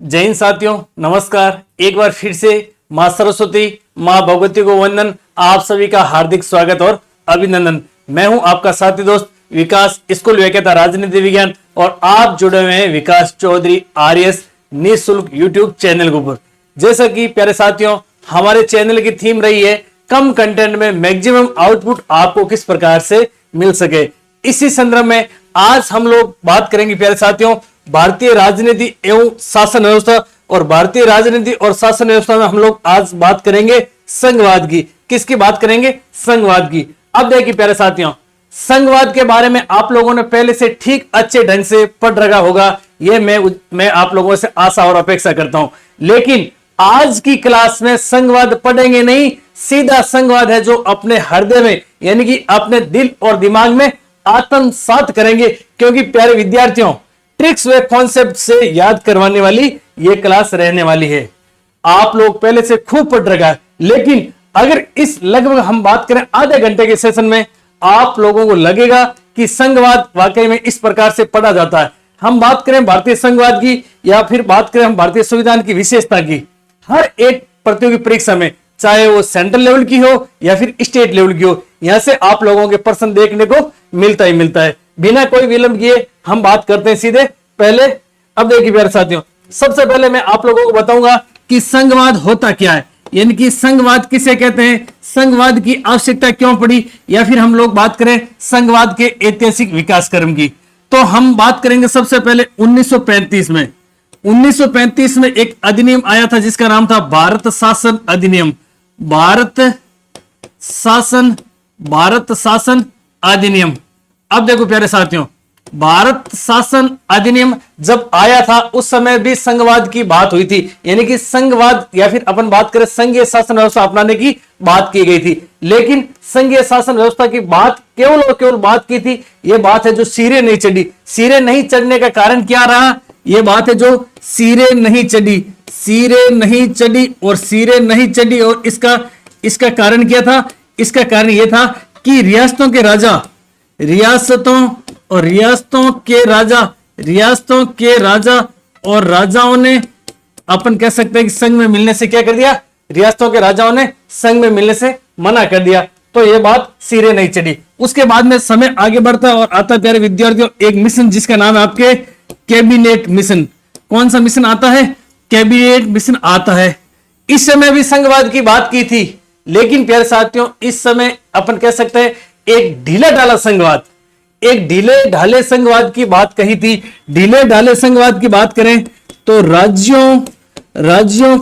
जय हिंद साथियों, नमस्कार। एक बार फिर से माँ सरस्वती, माँ भगवती को वंदन। आप सभी का हार्दिक स्वागत और अभिनंदन। मैं हूं आपका साथी दोस्त विकास, स्कूल व्याख्याता राजनीति विज्ञान, और आप जुड़े हुए हैं विकास चौधरी आरएस निःशुल्क यूट्यूब चैनल के ऊपर। जैसा कि प्यारे साथियों, हमारे चैनल की थीम रही है कम कंटेंट में मैक्सिमम आउटपुट आपको किस प्रकार से मिल सके। इसी संदर्भ में आज हम लोग बात करेंगे प्यारे साथियों, भारतीय राजनीति एवं शासन व्यवस्था। और भारतीय राजनीति और शासन व्यवस्था में हम लोग आज बात करेंगे संघवाद की। किसकी बात करेंगे? संघवाद की। अब देखिए प्यारे साथियों, संघवाद के बारे में आप लोगों ने पहले से ठीक अच्छे ढंग से पढ़ रखा होगा, यह मैं आप लोगों से आशा और अपेक्षा करता हूं। लेकिन आज की क्लास में संघवाद पढ़ेंगे नहीं, सीधा संघवाद है जो अपने हृदय में यानी कि अपने दिल और दिमाग में आत्मसात करेंगे। क्योंकि प्यारे विद्यार्थियों, ट्रिक्स व कॉन्सेप्ट से याद करवाने वाली ये क्लास रहने वाली है। आप लोग पहले से खूब पढ़ रखा है, लेकिन अगर इस लगभग हम बात करें आधे घंटे के सेशन में, आप लोगों को लगेगा कि संघवाद वाकई में इस प्रकार से पढ़ा जाता है। हम बात करें भारतीय संघवाद की या फिर बात करें हम भारतीय संविधान की विशेषता की, हर एक प्रतियोगी परीक्षा में, चाहे वो सेंट्रल लेवल की हो या फिर स्टेट लेवल की हो, यहां से आप लोगों के प्रश्न देखने को मिलता ही मिलता है। बिना कोई विलंब किए हम बात करते हैं सीधे पहले। अब देखिए प्यारे साथियों, सबसे पहले मैं आप लोगों को बताऊंगा कि संघवाद होता क्या है, यानी कि संघवाद किसे कहते हैं, संघवाद की आवश्यकता क्यों पड़ी, या फिर हम लोग बात करें संघवाद के ऐतिहासिक विकास क्रम की। तो हम बात करेंगे सबसे पहले 1935 में। 1935 में एक अधिनियम आया था जिसका नाम था भारत शासन अधिनियम। भारत शासन अधिनियम। अब देखो प्यारे साथियों, भारत शासन अधिनियम जब आया था उस समय भी संघवाद की बात हुई थी, यानी कि संघवाद या फिर अपन बात करें संघीय शासन व्यवस्था अपनाने की बात की गई थी। लेकिन संघीय शासन व्यवस्था की बात केवल और केवल बात की थी, यह बात है जो सिरे नहीं चढ़ी। सिरे नहीं चढ़ने का कारण क्या रहा? यह बात है जो सिरे नहीं चढ़ी, सिरे नहीं चढ़ी और सिरे नहीं चढ़ी। और इसका कारण क्या था? इसका कारण यह था कि रियासतों के राजा और राजाओं ने, अपन कह सकते हैं कि संघ में मिलने से क्या कर दिया? रियासतों के राजाओं ने संघ में मिलने से मना कर दिया। तो यह बात सिरे नहीं चढ़ी। उसके बाद में समय आगे बढ़ता है और आता है प्यारे विद्यार्थियों एक मिशन जिसका नाम है आपके कैबिनेट मिशन। कौन सा मिशन आता है? कैबिनेट मिशन आता है। इस समय भी संघवाद की बात की थी, लेकिन प्यारे साथियों इस समय अपन कह सकते हैं एक ढीला ढाला संघवाद, एक ढीले ढाले संघवाद की बात कही थी। ढीले ढाले संघवाद की बात करें तो राज्यों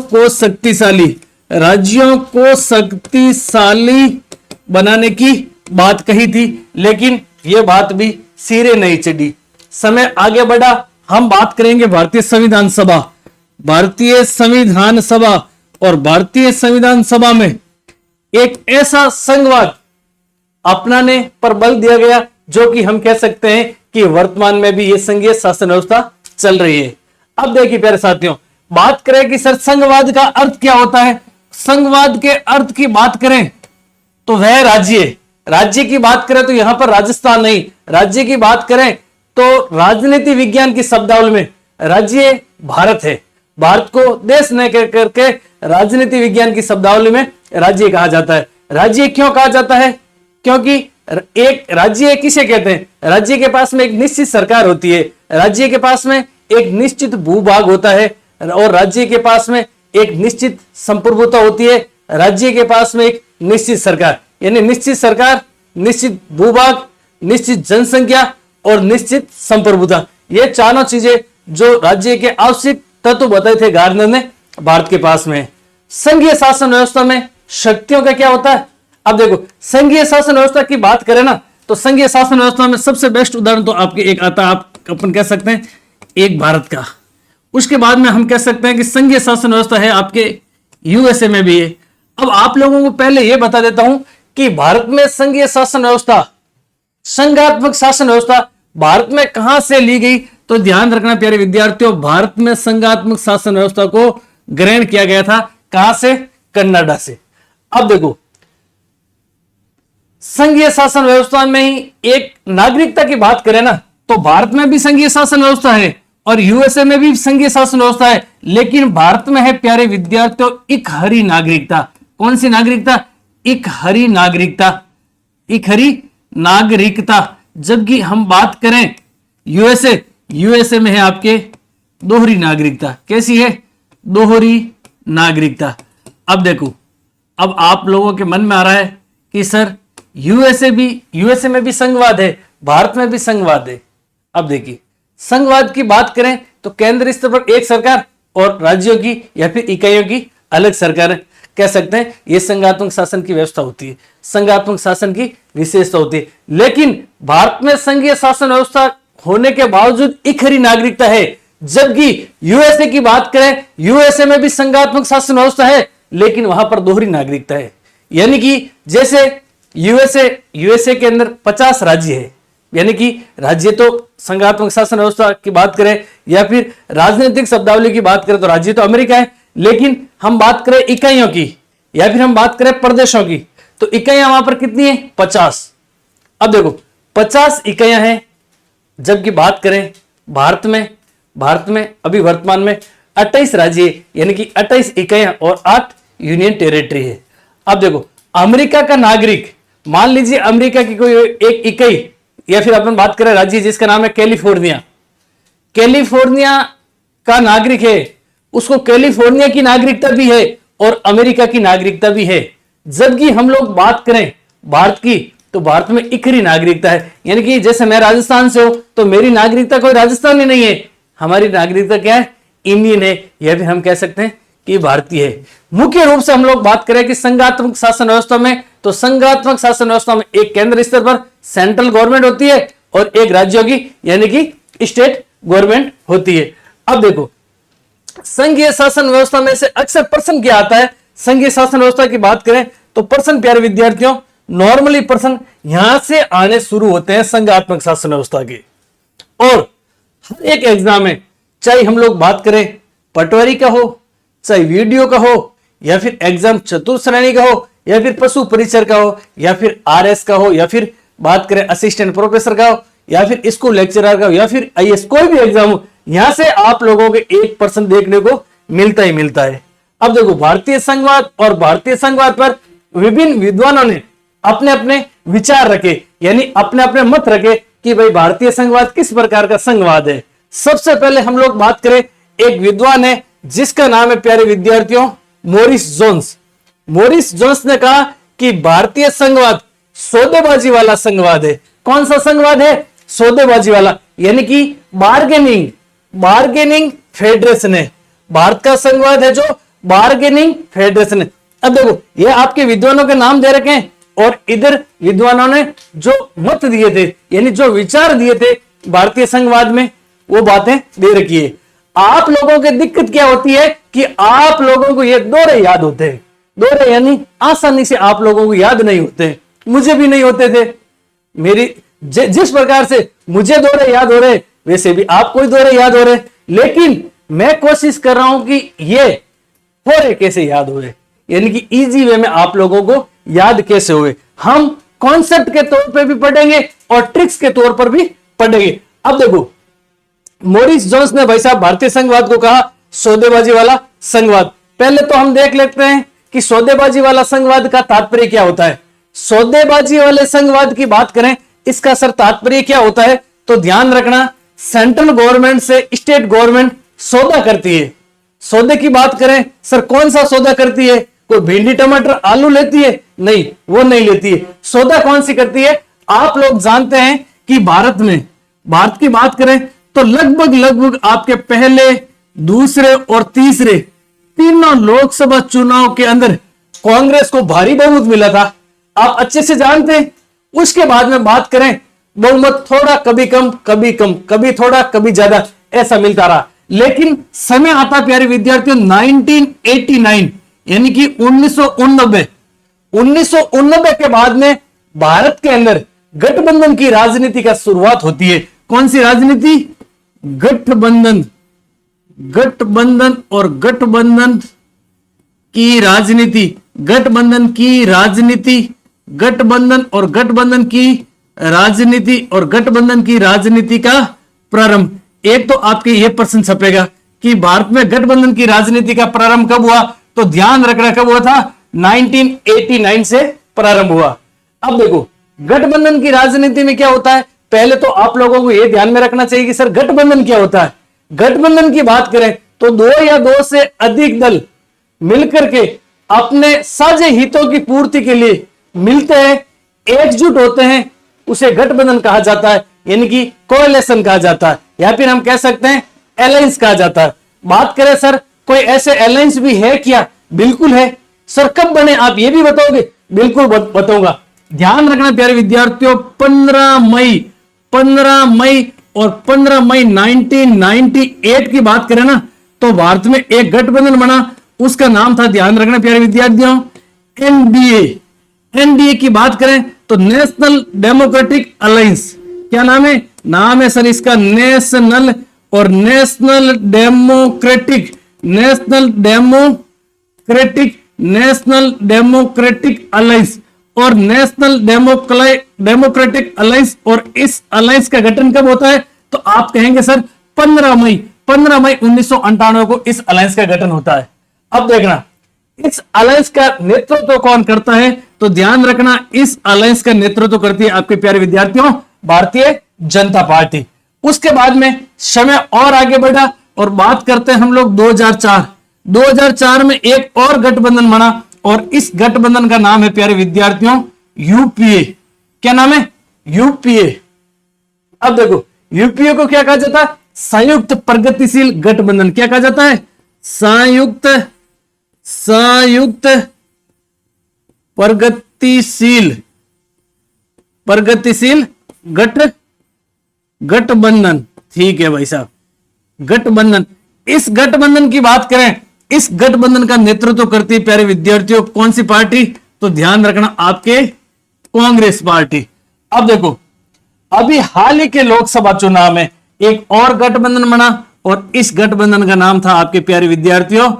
को शक्तिशाली बनाने की बात कही थी, लेकिन यह बात भी सिरे नहीं चढ़ी। समय आगे बढ़ा, हम बात करेंगे भारतीय संविधान सभा। भारतीय संविधान सभा और भारतीय संविधान सभा में एक ऐसा संघवाद अपनाने पर बल दिया गया जो कि हम कह सकते हैं कि वर्तमान में भी यह संघीय शासन व्यवस्था चल रही है। अब देखिए प्यारे साथियों, बात करें कि सर संघवाद का अर्थ क्या होता है। संघवाद के अर्थ की बात करें तो वह राज्य की बात करें तो यहां पर राजस्थान नहीं, राज्य की बात करें तो राजनीति विज्ञान की शब्दावली में राज्य भारत है। भारत को देश न कह करके राजनीति विज्ञान की शब्दावली में राज्य कहा जाता है। राज्य क्यों कहा जाता है? क्योंकि एक राज्य किसे कहते हैं? राज्य के पास में एक निश्चित सरकार होती है, राज्य के पास में एक निश्चित भूभाग होता है और राज्य के पास में एक निश्चित संप्रभुता होती है। राज्य के पास में एक निश्चित सरकार, यानी निश्चित सरकार, निश्चित भूभाग, निश्चित जनसंख्या और निश्चित संप्रभुता, ये चारों चीजें जो राज्य के आवश्यक तत्व बताए थे गार्डनर ने, भारत के पास में। संघीय शासन व्यवस्था में शक्तियों का क्या होता है? अब देखो, संघीय शासन व्यवस्था की बात करें ना तो संघीय शासन व्यवस्था में सबसे बेस्ट उदाहरण तो आपके एक आता, आप अपन कह सकते हैं एक भारत का। उसके बाद में हम कह सकते हैं कि संघीय शासन व्यवस्था है आपके यूएसए में भी है। अब आप लोगों को पहले यह बता देता हूं कि भारत में संघीय शासन व्यवस्था, संघात्मक शासन व्यवस्था भारत में कहां से ली गई, तो ध्यान रखना प्यारे विद्यार्थियों, भारत में संघात्मक शासन व्यवस्था को ग्रहण किया गया था। कहां से? कनाडा से। अब देखो, संघीय शासन व्यवस्था में ही एक नागरिकता की बात करें ना तो भारत में भी संघीय शासन व्यवस्था है और यूएसए में भी संघीय शासन व्यवस्था है, लेकिन भारत में है प्यारे विद्यार्थियों एक हरी नागरिकता। कौन सी नागरिकता? एक हरी नागरिकता, एक हरी नागरिकता। जबकि हम बात करें यूएसए में है आपके दोहरी नागरिकता। कैसी है? दोहरी नागरिकता। अब देखो, अब आप लोगों के मन में आ रहा है कि सर यूएसए में भी संघवाद है, भारत में भी संघवाद है। अब देखिए, संघवाद की बात करें तो केंद्र स्तर पर एक सरकार और राज्यों की या फिर इकाइयों की अलग सरकार कह सकते हैं। यह संघात्मक शासन की व्यवस्था होती है, संघात्मक शासन की विशेषता होती है। लेकिन भारत में संघीय शासन व्यवस्था होने के बावजूद एक हरी नागरिकता है। जबकि यूएसए की बात करें, यूएसए में भी संघात्मक शासन व्यवस्था है, लेकिन वहां पर दोहरी नागरिकता है। यानी कि जैसे यूएसए के अंदर 50 राज्य है, यानी कि राज्य तो संघात्मक शासन व्यवस्था की बात करें या फिर राजनीतिक शब्दावली की बात करें तो राज्य तो अमेरिका है, लेकिन हम बात करें इकाइयों की या फिर हम बात करें प्रदेशों की तो इकाइयां वहां पर कितनी है? 50। अब देखो 50 इकाइयां हैं। जबकि बात करें भारत में अभी वर्तमान में 28 राज्य यानी कि 28 इकाइयां और 8 यूनियन टेरिटरी है। अब देखो, अमेरिका का नागरिक, मान लीजिए अमेरिका की कोई एक इकाई या फिर अपन बात करें राज्य जिसका नाम है कैलिफोर्निया का नागरिक है, उसको कैलिफोर्निया की नागरिकता भी है और अमेरिका की नागरिकता भी है। जबकि हम लोग बात करें भारत की तो भारत में इकरी नागरिकता है। यानी कि जैसे मैं राजस्थान से हूं तो मेरी नागरिकता कोई राजस्थानी नहीं है, हमारी नागरिकता क्या है? इंडियन है, या फिर हम कह सकते हैं कि भारतीय है। मुख्य रूप से हम लोग बात करें कि संघात्मक शासन व्यवस्था में, तो संघात्मक शासन व्यवस्था में एक केंद्र स्तर पर सेंट्रल गवर्नमेंट होती है और एक राज्यों की यानी कि स्टेट गवर्नमेंट होती है। अब देखो, संघीय शासन व्यवस्था में से अक्सर प्रश्न क्या आता है? संघीय शासन व्यवस्था की बात करें तो प्रश्न प्यारे विद्यार्थियों, नॉर्मली प्रश्न यहां से आने शुरू होते हैं संघात्मक शासन व्यवस्था के। और हर एक एग्जाम में, चाहे हम लोग बात करें पटवारी का हो, चाहे वीडियो का हो, या फिर एग्जाम चतुर्थ श्रेणी का हो, या फिर पशु परिचर का हो, या फिर आरएस का हो, या फिर बात करें असिस्टेंट प्रोफेसर का हो, या फिर स्कूल लेक्चरर का हो, या फिर आईएएस, कोई भी एग्जाम हो, यहां से आप लोगों के 1% देखने को मिलता ही मिलता है। अब देखो, भारतीय संघवाद और भारतीय संघवाद पर विभिन्न विद्वानों ने अपने अपने विचार रखे, यानी अपने अपने मत रखे कि भाई भारतीय संघवाद किस प्रकार का संघवाद है। सबसे पहले हम लोग बात करें, एक विद्वान है जिसका नाम है प्यारे विद्यार्थियों मोरिस जोन्स ने कहा कि भारतीय संघवाद सौदेबाजी वाला संघवाद है। कौन सा संघवाद है? सौदेबाजी वाला, यानी कि बार्गेनिंग फेडरेशन है। भारत का संघवाद है जो बार्गेनिंग फेडरेशन है। अब देखो, ये आपके विद्वानों के नाम दे रखे हैं और इधर विद्वानों ने जो मत दिए थे यानी जो विचार दिए थे भारतीय संघवाद में, वो बातें दे रखी है। आप लोगों की दिक्कत क्या होती है कि आप लोगों को ये दोहरे याद होते हैं, दोहरे यानी आसानी से आप लोगों को याद नहीं होते, मुझे भी नहीं होते थे। मेरी जिस प्रकार से मुझे दोहरे याद हो रहे वैसे भी आपको ही दोहरे याद हो रहे, लेकिन मैं कोशिश कर रहा हूं कि ये थोड़े कैसे याद हुए, यानी कि इजी वे में आप लोगों को याद कैसे हुए। हम कॉन्सेप्ट के तौर पे भी पढ़ेंगे और ट्रिक्स के तौर पर भी पढ़ेंगे। अब देखो, मोरिस जोन्स ने भाई साहब भारतीय संघवाद को कहा सौदेबाजी वाला संघवाद। पहले तो हम देख लेते हैं कि सौदेबाजी वाला संघवाद का तात्पर्य क्या होता है। सौदेबाजी वाले संघवाद की बात करें, इसका सर तात्पर्य क्या होता है, तो ध्यान रखना, सेंट्रल गवर्नमेंट से स्टेट गवर्नमेंट सौदा करती है। सौदे की बात करें, सर कौन सा सौदा करती है? कोई भिंडी टमाटर आलू लेती है? नहीं, वो नहीं लेती है। सौदा कौन सी करती है? आप लोग जानते हैं कि भारत की बात करें तो लगभग आपके पहले, दूसरे और तीसरे तीनों लोकसभा चुनाव के अंदर कांग्रेस को भारी बहुमत मिला था, आप अच्छे से जानते हैं। उसके बाद में बात करें, बहुमत थोड़ा कभी कम कभी थोड़ा कभी ज्यादा ऐसा मिलता रहा। लेकिन समय आता प्यारे विद्यार्थियों 1989 यानी कि 1989 के बाद में भारत के अंदर गठबंधन की राजनीति का शुरुआत होती है। कौन सी राजनीति? गठबंधन और गठबंधन की राजनीति, गठबंधन और गठबंधन की राजनीति का प्रारंभ एक तो आपके ये प्रश्न छपेगा कि भारत में गठबंधन की राजनीति का प्रारंभ कब हुआ, तो ध्यान रखना कब हुआ था, 1989 से प्रारंभ हुआ। अब देखो गठबंधन की राजनीति में क्या होता है, पहले तो आप लोगों को यह ध्यान में रखना चाहिए कि सर गठबंधन क्या होता है। गठबंधन की बात करें तो दो या दो से अधिक दल मिलकर के अपने साझे हितों की पूर्ति के लिए मिलते हैं, एकजुट होते हैं, उसे गठबंधन कहा जाता है, यानी कि कोएलिशन कहा जाता है, या फिर हम कह सकते हैं अलायंस कहा जाता है। बात करें सर कोई ऐसे अलायंस भी है क्या, बिल्कुल है। सर कब बने आप ये भी बताओगे, बिल्कुल बताऊंगा। ध्यान रखना प्यारे विद्यार्थियों, 15 मई और 15 मई 1998 की बात करें ना तो भारत में एक गठबंधन बना, उसका नाम था, ध्यान रखना प्यारे विद्यार्थियों, एनडीए। एनडीए की बात करें तो नेशनल डेमोक्रेटिक अलायंस, क्या नाम है, नाम है सर इसका नेशनल और नेशनल डेमोक्रेटिक अलायंस और नेशनल डेमोक्रेटिक अलायंस। और इस अलायंस का गठन कब होता है, तो आप कहेंगे सर 15 मई 1998 को इस अलायंस का गठन होता है। अब देखना इस अलायंस का नेतृत्व कौन करता है, तो ध्यान रखना इस अलायंस का नेतृत्व करती है आपके प्यारे विद्यार्थियों भारतीय जनता पार्टी। उसके बाद में समय और आगे बढ़ा और बात करते हैं हम लोग 2004 में एक और गठबंधन बना और इस गठबंधन का नाम है प्यारे विद्यार्थियों यूपीए। क्या नाम है, यूपीए। अब देखो यूपीए को क्या कहा जाता है, संयुक्त प्रगतिशील गठबंधन। क्या कहा जाता है, संयुक्त प्रगतिशील गठबंधन। ठीक है भाई साहब, गठबंधन। इस गठबंधन की बात करें, इस गठबंधन का नेतृत्व करती है प्यारे विद्यार्थियों कौन सी पार्टी, तो ध्यान रखना आपके कांग्रेस पार्टी। अब देखो अभी हाल ही के लोकसभा चुनाव में एक और गठबंधन बना और इस गठबंधन का नाम था आपके प्यारे विद्यार्थियों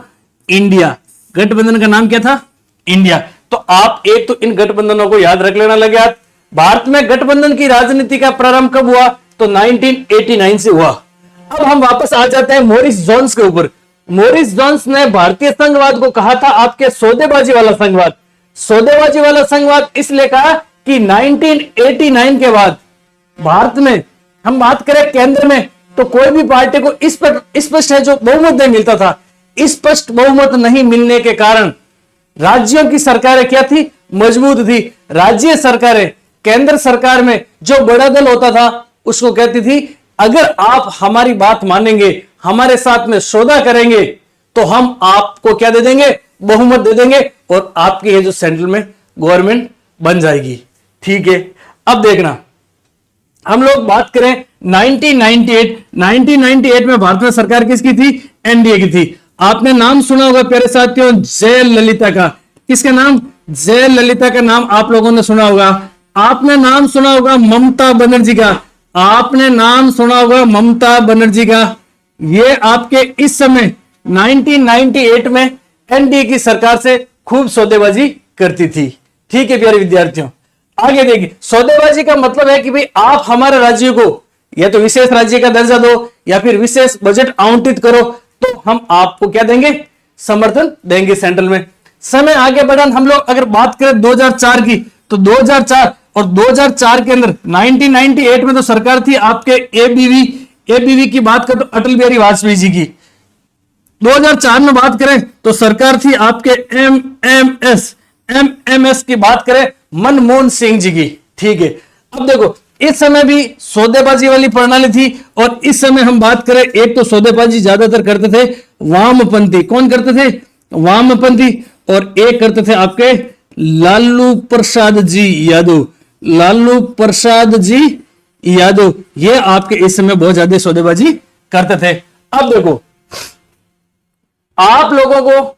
इंडिया। गठबंधन का नाम क्या था, इंडिया। तो आप एक तो इन गठबंधनों को याद रख लेना लगे। भारत में गठबंधन की राजनीति का प्रारंभ कब हुआ, तो 1989 से हुआ। अब हम वापस आ जाते हैं मॉरिस जोन्स के ऊपर। मॉरिस जोन्स ने भारतीय संघवाद को कहा था आपके सौदेबाजी वाला संघवाद। सौदेबाजी वाला संघवाद इसलिए कहा कि 1989 के बाद भारत में हम बात करें केंद्र में तो कोई भी पार्टी को स्पष्ट है जो बहुमत नहीं मिलता था। स्पष्ट बहुमत नहीं मिलने के कारण राज्यों की सरकारें क्या थी, मजबूत थी। राज्य सरकारें केंद्र सरकार में जो बड़ा दल होता था उसको कहती थी अगर आप हमारी बात मानेंगे, हमारे साथ में सौदा करेंगे तो हम आपको क्या दे देंगे, बहुमत दे देंगे और आपकी ये जो सेंट्रल में गवर्नमेंट बन जाएगी। ठीक है, अब देखना हम लोग बात करें 1998 में भारत में सरकार किसकी थी, एनडीए की थी। आपने नाम सुना होगा प्यारे साथियों जयललिता का। किसका नाम, जयललिता का नाम आप लोगों ने सुना होगा। आपने नाम सुना होगा ममता बनर्जी का। आपने नाम सुना होगा ममता बनर्जी का। ये आपके इस समय 1998 में एनडीए की सरकार से खूब सौदेबाजी करती थी। ठीक है प्यारे विद्यार्थियों, आगे देखिए सौदेबाजी का मतलब है कि भाई आप हमारे राज्य को या तो विशेष राज्य का दर्जा दो या फिर विशेष बजट आवंटित करो तो हम आपको क्या देंगे, समर्थन देंगे सेंट्रल में। समय आगे बढ़ा हम लोग अगर बात करें 2004 की तो 2004 और 2004 के अंदर 1998 में तो सरकार थी आपके एबीवी की बात करें तो अटल बिहारी वाजपेयी जी की। 2004 में बात करें तो सरकार थी आपके एमएमएस की बात करें मनमोहन सिंह जी की। ठीक है, अब देखो इस समय भी सौदेबाजी वाली प्रणाली थी और इस समय हम बात करें एक तो सौदेबाजी ज्यादातर करते थे वामपंथी। कौन करते थे, वामपंथी। और एक करते थे आपके लालू प्रसाद जी यादव। लालू प्रसाद जी यादव ये आपके इस समय बहुत ज्यादा सौदेबाजी करते थे। अब देखो आप लोगों को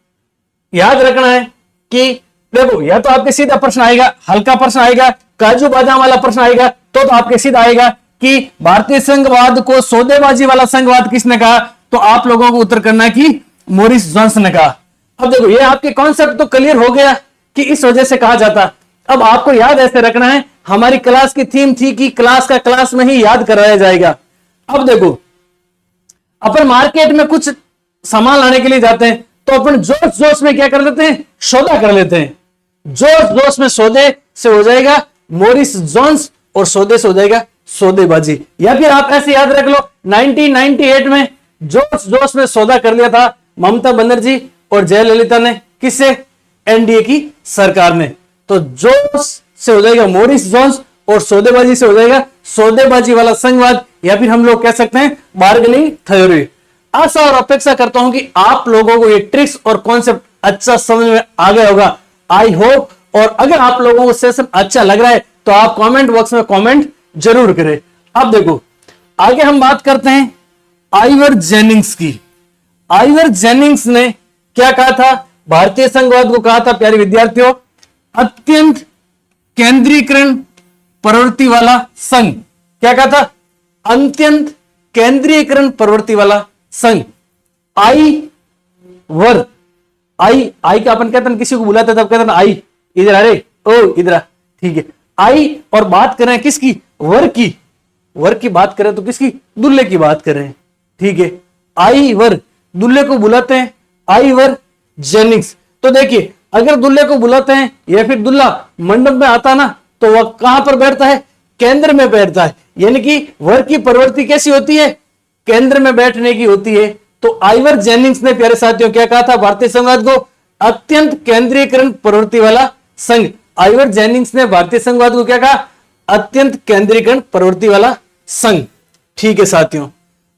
याद रखना है कि देखो या तो आपके सीधा प्रश्न आएगा, हल्का प्रश्न आएगा, काजू बादाम वाला प्रश्न आएगा तो आपके सीधा आएगा कि भारतीय संघवाद को सौदेबाजी वाला संघवाद किसने कहा, तो आप लोगों को उत्तर करना है कि मॉरिस जोन्स ने कहा। अब देखो ये आपके कॉन्सेप्ट तो क्लियर हो गया कि इस वजह से कहा जाता। अब आपको याद ऐसे रखना है, हमारी क्लास की थीम थी कि क्लास का क्लास में ही याद कराया जाएगा। अब देखो अपन मार्केट में कुछ सामान लाने के लिए जाते हैं तो अपन जोश जोश में क्या कर लेते हैं, सौदा कर लेते हैं। जोश जोश में सौदे से हो जाएगा मोरिस जोन्स और सौदे से हो जाएगा सौदेबाजी। या फिर आप ऐसे याद रख लो 1998 में जोश जोश में सौदा कर लिया था ममता बनर्जी और जयललिता ने, किससे, एनडीए की सरकार ने। तो जोश से हो जाएगा मोरिस जोन्स और सौदेबाजी से हो जाएगा सौदेबाजी वाला संघवाद, या फिर हम लोग कह सकते हैं बार्गेनिंग थ्योरी। आशा और अपेक्षा करता हूं कि आप लोगों को ये ट्रिक्स और कॉन्सेप्ट अच्छा समझ में आ गया होगा, आई होप। और अगर आप लोगों को सेशन अच्छा लग रहा है तो आप कमेंट बॉक्स में कमेंट जरूर करें। अब देखो आगे हम बात करते हैं आइवर जेनिंग्स की। आइवर जेनिंग्स ने क्या कहा था, भारतीय संघवाद को कहा था प्यारे विद्यार्थियों अत्यंत केंद्रीकरण प्रवृत्ति वाला संघ। क्या कहा था, अत्यंत केंद्रीकरण प्रवृत्ति वाला संघ। आई वर, आई का अपन कहते हैं किसी को बुलाते तब कहते हैं आई, इधर अरे ओ इधर, ठीक है। आई और बात कर रहे हैं किसकी, वर की। वर की बात करें तो किसकी, दुल्हे की बात कर रहे हैं, ठीक है। आई वर, दुल्हे को बुलाते हैं आई वर जेनिंग्स। तो देखिए अगर दुल्हे को बुलाते हैं या फिर दुल्हा मंडप में आता ना तो वह कहां पर बैठता है, केंद्र में बैठता है। यानी कि वर की प्रवृत्ति कैसी होती है, केंद्र में बैठने की होती है। तो आइवर जेनिंग्स ने प्यारे साथियों क्या कहा था भारतीय संघवाद को, अत्यंत केंद्रीकरण प्रवृत्ति वाला संघ। आइवर जेनिंग्स ने भारतीय संघवाद को क्या कहा, अत्यंत केंद्रीकरण प्रवृत्ति वाला संघ, ठीक है साथियों।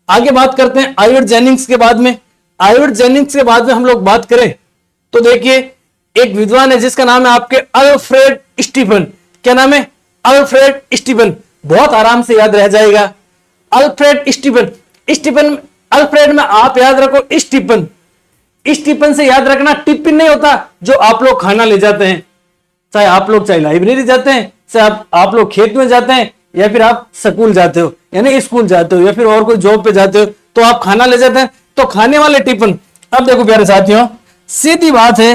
आगे बात करते हैं आइवर जेनिंग्स के बाद में। आइवर जेनिंग्स के बाद में हम लोग बात करें तो देखिए एक विद्वान है जिसका नाम है आपके अल्फ्रेड स्टीफन। क्या नाम है, अल्फ्रेड स्टीफन। बहुत आराम से याद रह जाएगा अल्फ्रेड स्टीफन। स्टीफन अल्फ्रेड में आप याद रखो स्टीफन। स्टीफन से याद रखना टिफिन नहीं होता जो आप लोग खाना ले जाते हैं, चाहे आप लोग चाहे लाइब्रेरी जाते हैं, चाहे आप लोग खेत में जाते हैं, या फिर आप स्कूल जाते हो यानी स्कूल जाते हो, या फिर और कोई जॉब पे जाते हो तो आप खाना ले जाते हैं, तो खाने वाले टिफिन। अब देखो प्यारे साथियों सीधी बात है,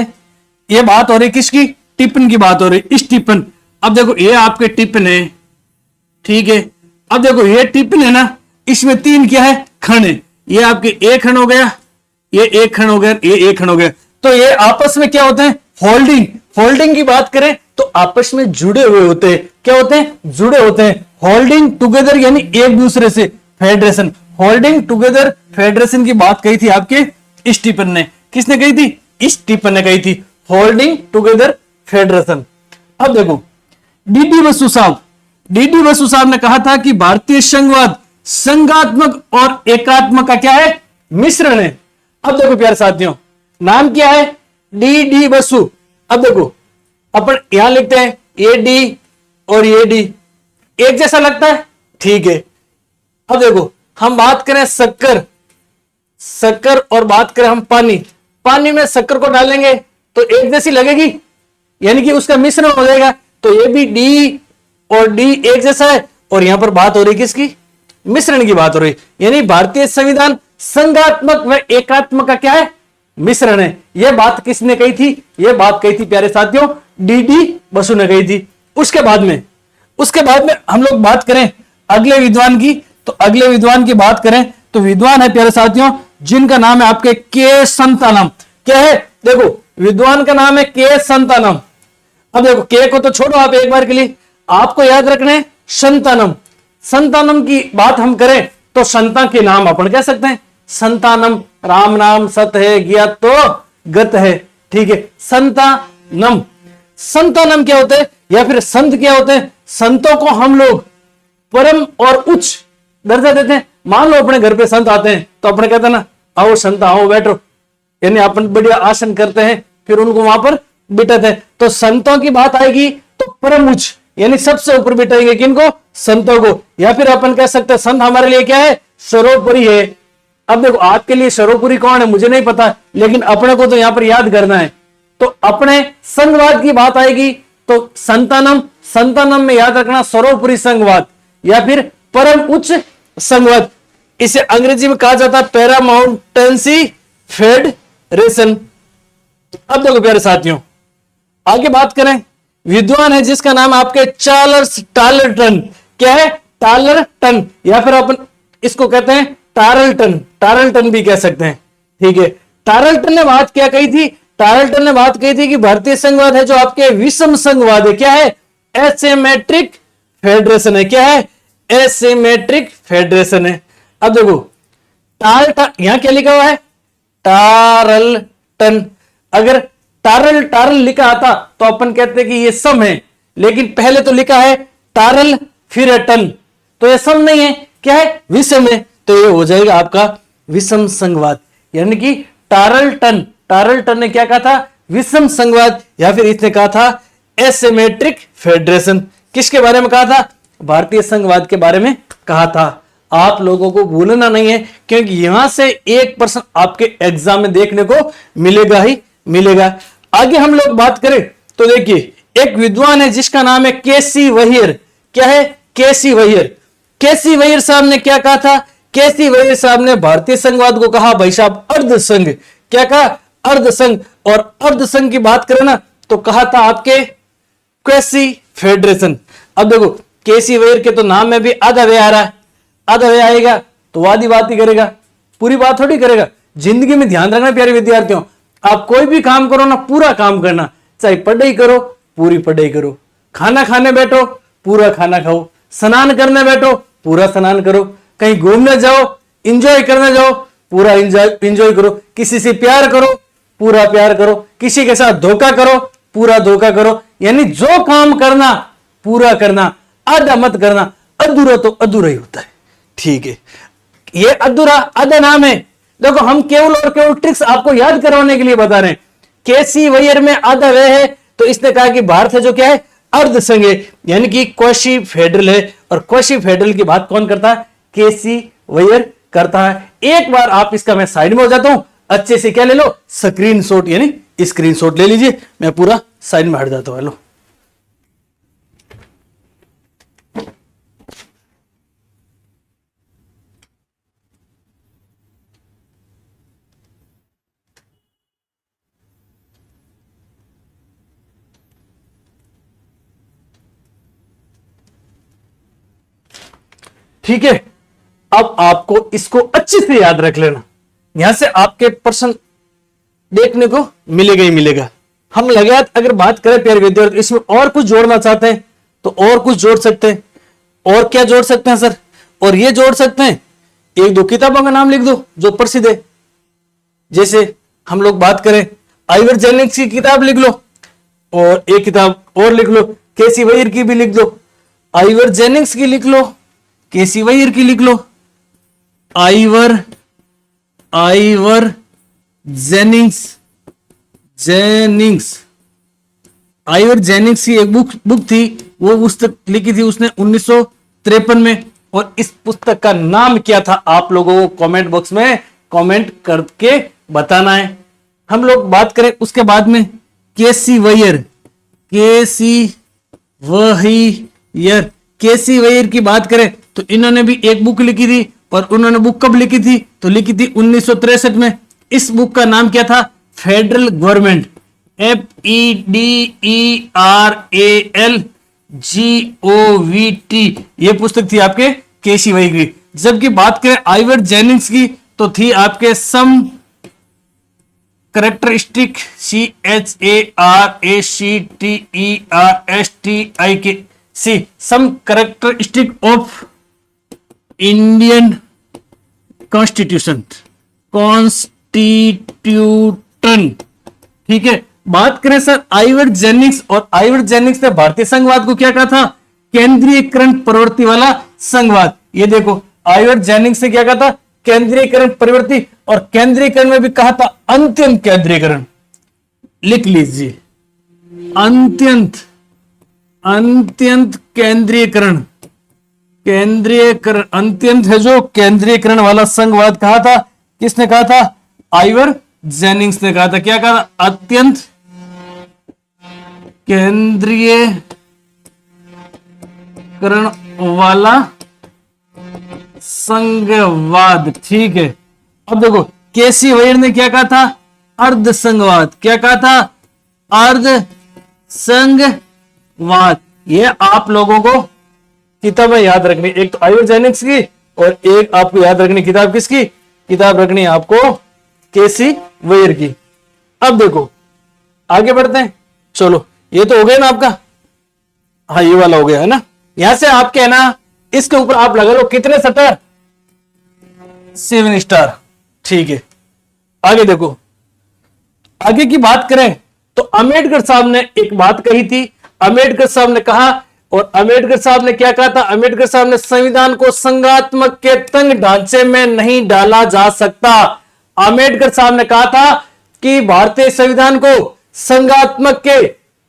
ये बात हो रही किसकी, टिफिन की बात हो रही, स्टीफन। अब देखो ये आपके टिफिन है, ठीक है। अब देखो ये टिफिन है ना, इसमें तीन क्या है, खंड है। ये आपके एक खंड हो गया, ये एक खंड हो गया, ये एक खंड हो गया। तो ये आपस में क्या होते हैं, होल्डिंग। होल्डिंग की बात करें तो आपस में जुड़े हुए होते हैं। क्या होते हैं, जुड़े होते हैं। होल्डिंग टुगेदर यानी एक दूसरे से, फेडरेशन। होल्डिंग टुगेदर फेडरेशन की बात कही थी आपके स्टीफन ने। किसने कही थी, स्टीफन ने कही थी, होल्डिंग टुगेदर फेडरेशन। अब देखो डीडी बसु साहब, डीडी बसु साहब ने कहा था कि भारतीय संघवाद संघात्मक और एकात्मक का क्या है, मिश्रण है। अब देखो प्यारे साथियों नाम क्या है, डी बसु। अब देखो अपन यहां लिखते हैं ये डी और ये डी एक जैसा लगता है, ठीक है। अब देखो हम बात करें शक्कर, शक्कर और बात करें हम पानी, पानी में शक्कर को डालेंगे तो एक जैसी लगेगी, यानी कि उसका मिश्रण हो जाएगा। तो ये भी डी और डी एक जैसा है, और यहां पर बात हो रही किसकी, मिश्रण की बात हो रही। यानी भारतीय संविधान संघात्मक व एकात्मक का क्या है, मिश्रण है। यह बात किसने कही थी, यह बात कही थी प्यारे साथियों डी बसु ने कही थी। उसके बाद में हम लोग बात करें अगले विद्वान की, तो अगले विद्वान की बात करें तो विद्वान है प्यारे साथियों जिनका नाम है आपके के संतानम। क्या है, देखो विद्वान का नाम है के संतानम। अब देखो के को तो छोड़ो आप एक बार के लिए, आपको याद रखने संतानम। संतानम की बात हम करें तो संता के नाम अपन कह सकते हैं, संतानम राम नाम सत है, गया तो गत है, ठीक है। संतानम, संतानम क्या होते हैं या फिर संत क्या होते हैं, संतों को हम लोग परम और उच्च दर्जा देते हैं। मान लो अपने घर पे संत आते हैं तो अपने कहते हैं ना आओ संत आओ बैठो, यानी अपन बढ़िया आसन करते हैं फिर उनको वहां पर बिठाते हैं। तो संतों की बात आएगी तो परम उच्च यानी सबसे ऊपर बिठाएंगे किनको, संतों को। या फिर अपन कह सकते हैं संत हमारे लिए क्या है, सर्वोपरि है। अब देखो आपके लिए सर्वोपरि कौन है मुझे नहीं पता, लेकिन अपने को तो यहां पर याद करना है। तो अपने संघवाद की बात आएगी तो संतानम, संतानम में याद रखना सर्वोपरि संघवाद या फिर परम उच्च संघवाद। इसे अंग्रेजी में कहा जाता है पैरामाउंटेंसी फेडरेशन। अब देखो प्यारे साथियों आगे बात करें, विद्वान है जिसका नाम आपके चार्ल्स टालरटन। क्या है, टालरटन, या फिर अपन इसको कहते हैं टारल्टन, टारल्टन भी कह सकते हैं। ठीक है, टारल्टन ने बात क्या कही थी? टारल्टन ने बात कही थी कि भारतीय संघवाद है जो आपके विषम संघवाद है। क्या है? एसिमेट्रिक फेडरेशन है। क्या है? एसिमेट्रिक फेडरेशन है। अब देखो यहां क्या लिखा हुआ है? टारल्टन। अगर टारल टारल लिखा आता तो अपन कहते हैं कि ये सम है, लेकिन पहले तो लिखा है टारल फिर है टन, तो ये सम नहीं है, क्या है? विषम है। तो ये हो जाएगा आपका विषम संघवाद, यानी कि टारल्टन। टारल्टन ने क्या कहा था? विषम संघवाद, या फिर इसने कहा था एसिमेट्रिक फेडरेशन। किसके बारे में कहा था? भारतीय संघवाद के बारे में कहा था। आप लोगों को भूलना नहीं है, क्योंकि यहां से 1% आपके एग्जाम में देखने को मिलेगा ही मिलेगा। आगे हम लोग बात करें तो देखिए, एक विद्वान है जिसका नाम है केसी वहीर। क्या है? केसी वहीर। केसी वहीर साहब ने क्या कहा था? केसी वहीर साहब ने भारतीय संघवाद को कहा भाई साहब अर्ध संघ। क्या कहा? अर्ध संघ। और अर्ध संघ की बात करें ना तो कहा था आपके क्वेसी फेडरेशन। अब देखो केसी वहीर के तो नाम में भी आधा वे आ रहा है, आधा वे आएगा तो वादी बात ही करेगा, पूरी बात थोड़ी करेगा। जिंदगी में ध्यान रखना प्यारे विद्यार्थियों, आप कोई भी काम करो ना पूरा काम करना, चाहे पढ़ाई करो पूरी पढ़ाई करो, खाना खाने बैठो पूरा खाना खाओ, स्नान करने बैठो पूरा स्नान करो, कहीं घूमने जाओ इंजॉय करने जाओ पूरा इंजॉय करो, किसी से प्यार करो पूरा प्यार करो, किसी के साथ धोखा करो पूरा धोखा करो। यानी जो काम करना पूरा करना, आधा मत करना। अधूरा तो अधूरा ही होता है। ठीक है, ये अधूरा आधा नाम है। देखो हम केवल और केवल ट्रिक्स आपको याद करवाने के लिए बता रहे हैं। केसी वहीर में आधा वे है, तो इसने कहा कि भारत है जो क्या है? अर्ध संघ है, यानी कि क्वासी फेडरल है। और क्वासी फेडरल की बात कौन करता है? केसी वहीर करता है। एक बार आप इसका मैं साइड में हो जाता हूं, अच्छे से क्या ले लो? स्क्रीनशॉट, यानी स्क्रीनशॉट ले लीजिए। मैं पूरा साइड में हट जाता हूं। हेलो, ठीक है। अब आपको इसको अच्छे से याद रख लेना, यहां से आपके प्रश्न देखने को मिलेगा ही मिलेगा। हम लगातार अगर बात करें प्यारे विद्यार्थी, इसमें और कुछ जोड़ना चाहते हैं तो और कुछ जोड़ सकते हैं। और क्या जोड़ सकते हैं सर? और ये जोड़ सकते हैं, एक दो किताबों का नाम लिख दो जो प्रसिद्ध है। जैसे हम लोग बात करें आइवर जेनिक्स की किताब लिख लो, और एक किताब और लिख लो केसी वहीर की भी लिख दो। आइवर जेनिक्स की लिख लो, केसी वहीर की लिख लो। आइवर जेनिंग्स आइवर जेनिंग्स की एक बुक थी, वो पुस्तक लिखी थी उसने 1953 में। और इस पुस्तक का नाम क्या था? आप लोगों को कमेंट बॉक्स में कमेंट करके बताना है। हम लोग बात करें उसके बाद में केसी वहीर की बात करें तो इन्होंने भी एक बुक लिखी थी। और उन्होंने बुक कब लिखी थी? तो लिखी थी 1963 में। इस बुक का नाम क्या था? Federal government, FEDERALGOVT। ये पुस्तक थी आपके केसी वहीर की। जबकि बात करें आइवर जेनिंग्स की तो थी आपके some characteristic, CHARACTERSTIC, some characteristic of Indian constitution. ठीक है, बात करें सर आइवर जेनिंग्स, और आइवर जेनिंग्स ने भारतीय संघवाद को क्या कहा था? केंद्रीयकरण प्रवृत्ति वाला संघवाद। ये देखो आइवर जेनिंग्स ने क्या कहा था? केंद्रीयकरण प्रवृत्ति, और केंद्रीयकरण में भी कहा था अंत्यंत केंद्रीयकरण। लिख लीजिए, अंत्यंत केंद्रीयकरण। अंत्यंत है जो केंद्रीयकरण वाला संघवाद कहा था। किसने कहा था? आइवर जेनिंग्स ने कहा था। क्या कहा था? अत्यंत केंद्रीयकरण वाला संघवाद। ठीक है, अब देखो केसी वहीर ने क्या कहा था? अर्ध संघवाद। क्या कहा था? अर्ध संघवाद। ये आप लोगों को किताबें याद रखनी, एक तो आइवर जेनिंग्स की और एक आपको याद रखनी किताब किसकी, किताब रखनी है आपको केसी वेयर की। अब देखो आगे बढ़ते हैं। चलो ये तो हो गया ना आपका, हाँ ये वाला हो गया है ना। यहां से आपके है ना इसके ऊपर आप लगा लो कितने शटर, 7 स्टार। ठीक है, आगे देखो, आगे की बात करें तो अम्बेडकर साहब ने एक बात कही थी। अम्बेडकर साहब ने कहा, और अम्बेडकर साहब ने क्या कहा था, अम्बेडकर साहब ने संविधान को संघात्मक के तंग ढांचे में नहीं डाला जा सकता। अम्बेडकर साहब ने कहा था कि भारतीय संविधान को संघात्मक के,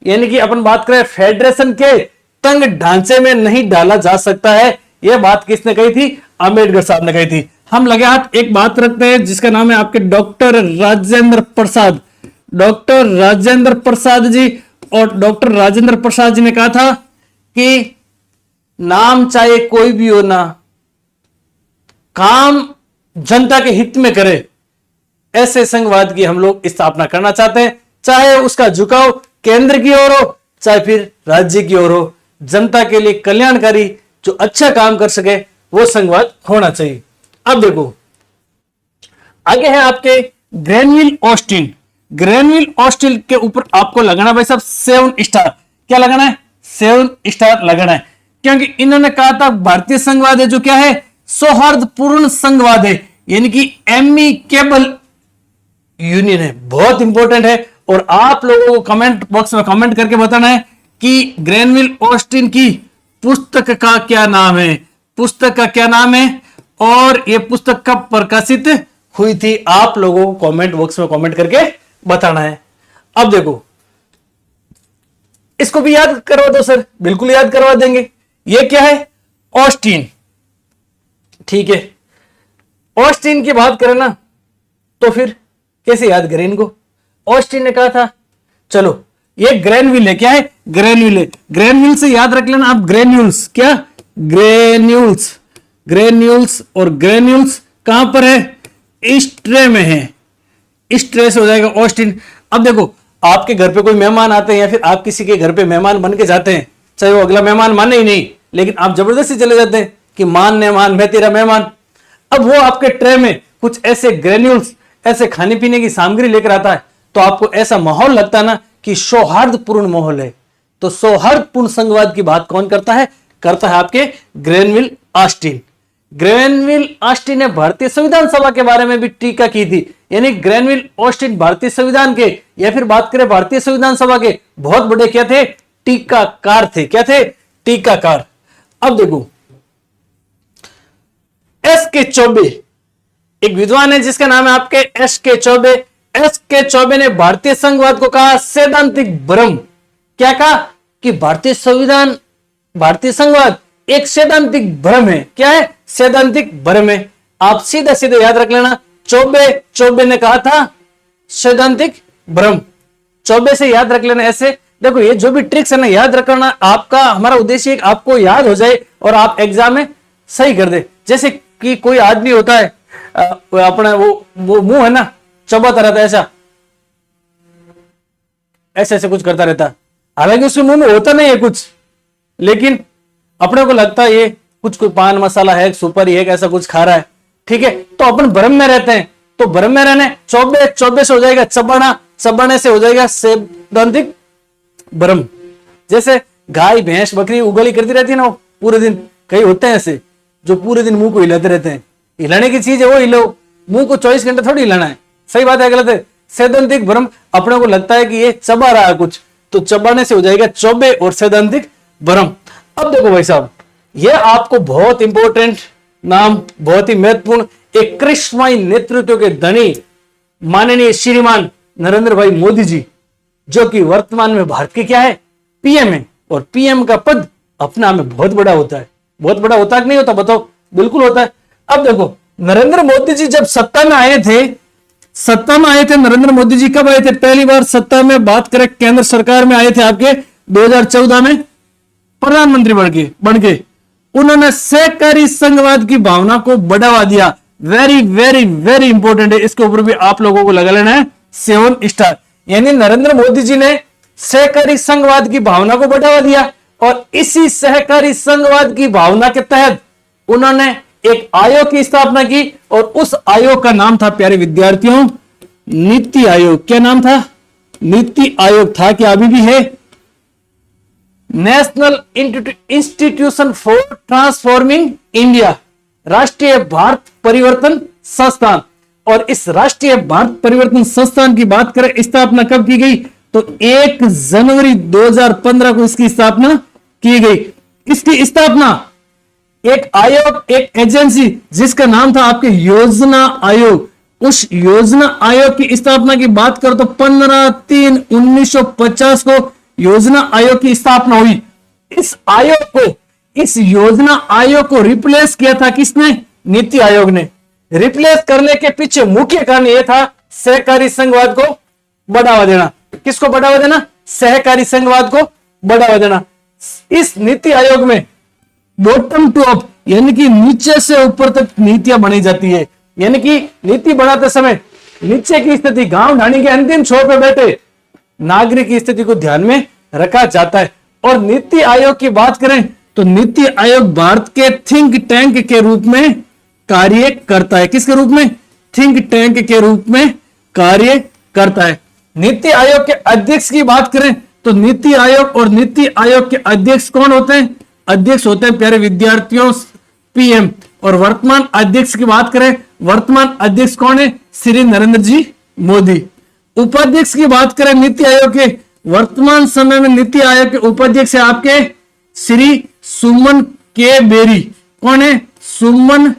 यानी कि अपन बात करें फेडरेशन के तंग ढांचे में नहीं डाला जा सकता है। यह बात किसने कही थी, अम्बेडकर साहब ने कही थी। हम लगे हाथ एक बात रखते हैं जिसका नाम है आपके डॉक्टर राजेंद्र प्रसाद। डॉक्टर राजेंद्र प्रसाद जी, और डॉक्टर राजेंद्र प्रसाद जी ने कहा था कि नाम चाहे कोई भी हो ना, काम जनता के हित में करे, ऐसे संघवाद की हम लोग स्थापना करना चाहते हैं। चाहे उसका झुकाव केंद्र की ओर हो चाहे फिर राज्य की ओर हो, जनता के लिए कल्याणकारी जो अच्छा काम कर सके वो संघवाद होना चाहिए। अब देखो आगे है आपके ग्रेनविल ऑस्टिन। ग्रेनविल ऑस्टिन के ऊपर आपको लगाना भाई साहब 7 स्टार। क्या लगाना है, 7 स्टार लगाना है, क्योंकि इन्होंने कहा था भारतीय संघवाद है जो क्या है, सौहार्दपूर्ण संघवाद है, यानी कि एमिकेबल यूनियन है। बहुत इंपॉर्टेंट है, और आप लोगों को कमेंट बॉक्स में कमेंट करके बताना है कि ग्रेनविल ऑस्टिन की पुस्तक का क्या नाम है, पुस्तक का क्या नाम है, और यह पुस्तक कब प्रकाशित हुई थी। आप लोगों को कमेंट बॉक्स में कमेंट करके बताना है। अब देखो इसको भी याद करवा दो सर, बिल्कुल याद करवा देंगे। यह क्या है, ऑस्टिन। ठीक है, ऑस्टिन की बात करें ना तो फिर कैसे याद करें इनको। ऑस्टिन ने कहा था, चलो ये ग्रेनविल है, क्या है, ग्रेन्यूल है। ग्रेन्यूल से याद रख लेना आप, ग्रेन्यूल्स, क्या, ग्रेन्यूल्स। ग्रेन्यूल्स, और ग्रेन्यूल्स कहां पर है, स्ट्रे में है, स्ट्रे से हो जाएगा ऑस्टिन। अब देखो आपके घर पे कोई मेहमान आते हैं या फिर आप किसी के घर पे मेहमान बन के जाते हैं, चाहे वो अगला मेहमान माने ही नहीं, लेकिन आप जबरदस्ती चले जाते हैं कि मान मैं तेरा मेहमान। अब वो आपके ट्रे में कुछ ऐसे ग्रेन्यूल्स, ऐसे खाने पीने की सामग्री लेकर आता है, तो आपको ऐसा माहौल लगता है ना कि सौहार्दपूर्ण माहौल है। तो सौहार्दपूर्ण संघवाद की बात कौन करता है, करता है आपके ग्रेनविल ऑस्टिन। ग्रेनविल ऑस्टिन ने भारतीय संविधान सभा के बारे में भी टीका की थी, यानी ग्रेनविल ऑस्टिन भारतीय संविधान के, या फिर बात करें भारतीय संविधान सभा के बहुत बड़े क्या थे, टीकाकार थे। क्या थे, टीकाकार। अब देखो एस.के. चौबे, एक विद्वान है जिसका नाम है आपके एस.के. चौबे। एस.के. चौबे ने भारतीय संघवाद को कहा सैद्धांतिक भ्रम। क्या कहा कि भारतीय संविधान, भारतीय संघवाद एक सैद्धांतिक भ्रम है। क्या है, सैद्धांतिक भ्रम है। आप सीधा सीधा याद रख लेना, चौबे ने कहा था सैद्धांतिक भ्रम। चौबे से याद रख लेना ऐसे। देखो ये जो भी ट्रिक्स है ना याद रखना, आपका हमारा उद्देश्य आपको याद हो जाए और आप एग्जाम में सही कर दे। जैसे कि कोई आदमी होता है अपना वो मुंह है ना चबाता रहता है, ऐसा ऐसे कुछ करता रहता, हालांकि उसके मुंह में होता नहीं है कुछ, लेकिन अपने को लगता है ये कुछ कोई पान मसाला है, सुपारी है, ऐसा कुछ खा रहा है। ठीक है, तो अपन भ्रम में रहते हैं। तो भ्रम में रहने चौबे से हो जाएगा चबाना, चबाने से हो जाएगा सैद्धांतिक भ्रम। जैसे गाय भैंस बकरी उगली करती रहती है ना पूरे दिन, कई होते हैं ऐसे जो पूरे दिन मुंह को हिलाते रहते हैं। हिलाने की चीज है वो हिलो, मुंह को 24 घंटे थोड़ी हिलाना है। सही बात है गलत है, सैद्धांतिक भ्रम। अपने को लगता है कि ये चबा रहा है कुछ, तो चबाने से हो जाएगा चौबे और सैद्धांतिक भ्रम। अब देखो भाई साहब, ये आपको बहुत इंपॉर्टेंट नाम, बहुत ही महत्वपूर्ण, एक करिश्माई नेतृत्व के धनी माननीय श्रीमान नरेंद्र भाई मोदी जी, जो कि वर्तमान में भारत के क्या है, पीएम है। और पीएम का पद अपना में बहुत बड़ा होता है। बहुत बड़ा होता है कि नहीं होता, बताओ। बिल्कुल होता है। अब देखो नरेंद्र मोदी जी जब सत्ता में आए थे, नरेंद्र मोदी जी कब आए थे, पहली बार सत्ता में बात करें केंद्र सरकार में आए थे आपके 2014 में प्रधानमंत्री बन के उन्होंने सहकारी संघवाद की भावना को बढ़ावा दिया। वेरी वेरी वेरी इंपॉर्टेंट है, इसके ऊपर भी आप लोगों को लगा लेना है 7 स्टार। यानी नरेंद्र मोदी जी ने सहकारी संघवाद की भावना को बढ़ावा दिया, और इसी सहकारी संघवाद की भावना के तहत उन्होंने एक आयोग की स्थापना की और उस आयोग का नाम था प्यारे विद्यार्थियों नीति आयोग। क्या नाम था? नीति आयोग था। क्या अभी भी है? National institution for transforming India, राष्ट्रीय भारत परिवर्तन संस्थान। और इस राष्ट्रीय भारत परिवर्तन संस्थान की बात करें, स्थापना कब की गई? तो 1 जनवरी 2015 को इसकी स्थापना की गई। इसकी स्थापना एक आयोग, एक एजेंसी जिसका नाम था आपके योजना आयोग, उस योजना आयोग की स्थापना की बात करो तो 15/3/1950 को योजना आयोग की स्थापना हुई। इस योजना आयोग को रिप्लेस किया था किसने? नीति आयोग ने। रिप्लेस करने के पीछे मुख्य कारण यह था सहकारी संघवाद को बढ़ावा देना। किसको बढ़ावा देना? सहकारी संघवाद को बढ़ावा देना। इस नीति आयोग में बॉटम टू अप यानी कि नीचे से ऊपर तक नीतियां बनाई जाती है। यानी कि नीति बनाते समय नीचे की स्थिति, गांव ढाणी के अंतिम छोर पर बैठे नागरिक की स्थिति को ध्यान में रखा जाता है। और नीति आयोग की बात करें तो नीति आयोग भारत के थिंक टैंक के रूप में कार्य करता है। किसके रूप में? थिंक टैंक के रूप में कार्य करता है। नीति आयोग के अध्यक्ष की बात करें तो नीति आयोग और नीति आयोग के अध्यक्ष कौन होते हैं? अध्यक्ष होते हैं प्यारे विद्यार्थियों पीएम। और वर्तमान अध्यक्ष की बात करें, वर्तमान अध्यक्ष कौन है? श्री नरेंद्र जी मोदी। उपाध्यक्ष की बात करें नीति आयोग के, वर्तमान समय में नीति आयोग के उपाध्यक्ष है आपके श्री सुमन के बेरी। कौन है? सुमन